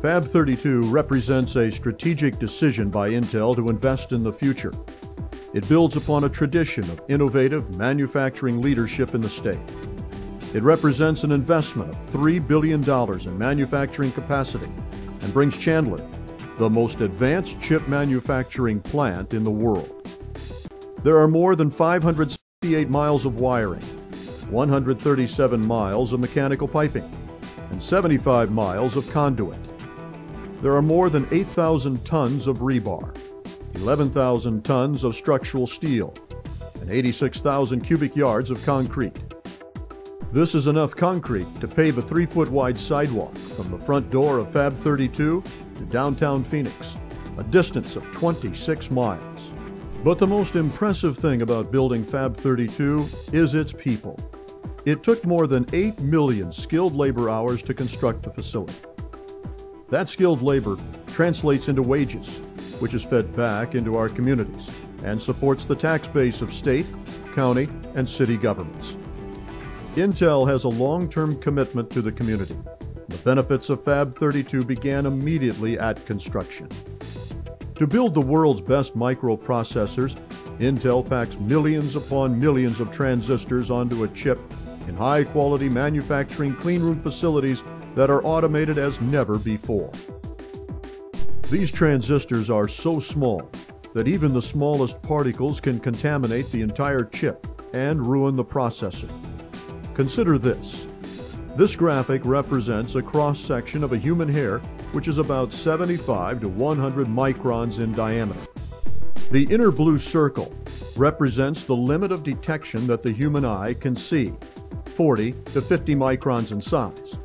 Fab 32 represents a strategic decision by Intel to invest in the future. It builds upon a tradition of innovative manufacturing leadership in the state. It represents an investment of $3 billion in manufacturing capacity and brings Chandler the most advanced chip manufacturing plant in the world. There are more than 568 miles of wiring, 137 miles of mechanical piping, and 75 miles of conduit. There are more than 8,000 tons of rebar, 11,000 tons of structural steel, and 86,000 cubic yards of concrete. This is enough concrete to pave a 3-foot-wide sidewalk from the front door of Fab 32 to downtown Phoenix, a distance of 26 miles. But the most impressive thing about building Fab 32 is its people. It took more than 8 million skilled labor hours to construct the facility. That skilled labor translates into wages, which is fed back into our communities and supports the tax base of state, county, and city governments. Intel has a long-term commitment to the community. The benefits of Fab 32 began immediately at construction. To build the world's best microprocessors, Intel packs millions upon millions of transistors onto a chip in high-quality manufacturing cleanroom facilities that are automated as never before. These transistors are so small that even the smallest particles can contaminate the entire chip and ruin the processor. Consider this. This graphic represents a cross-section of a human hair which is about 75 to 100 microns in diameter. The inner blue circle represents the limit of detection that the human eye can see, 40 to 50 microns in size.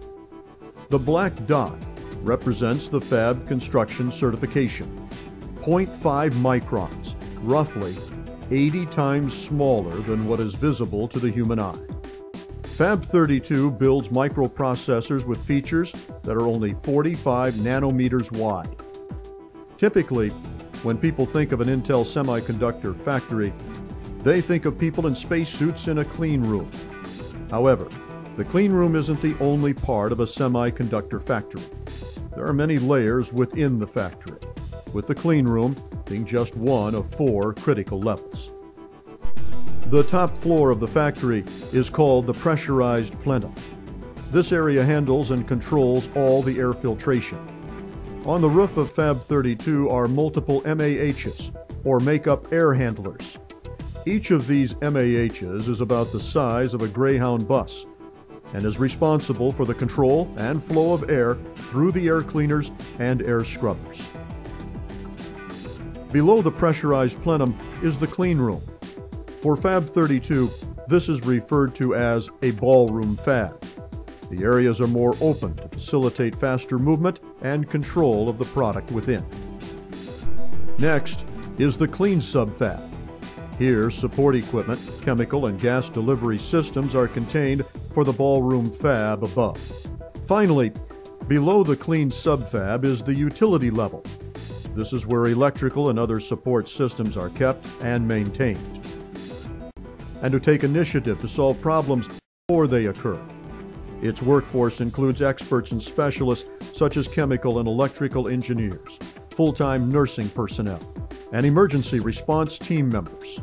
The black dot represents the Fab construction certification, 0.5 microns, roughly 80 times smaller than what is visible to the human eye. Fab 32 builds microprocessors with features that are only 45 nanometers wide. Typically, when people think of an Intel semiconductor factory, they think of people in spacesuits in a clean room. However, the clean room isn't the only part of a semiconductor factory. There are many layers within the factory, with the clean room being just one of 4 critical levels. The top floor of the factory is called the pressurized plenum. This area handles and controls all the air filtration. On the roof of Fab 32 are multiple MAHs, or make-up air handlers. Each of these MAHs is about the size of a Greyhound bus and is responsible for the control and flow of air through the air cleaners and air scrubbers. Below the pressurized plenum is the clean room. For Fab 32, this is referred to as a ballroom fab. The areas are more open to facilitate faster movement and control of the product within. Next is the clean subfab. Here, support equipment, chemical and gas delivery systems are contained for the ballroom fab above. Finally, below the clean subfab is the utility level. This is where electrical and other support systems are kept and maintained, and to take initiative to solve problems before they occur. Its workforce includes experts and specialists such as chemical and electrical engineers, full-time nursing personnel, and emergency response team members.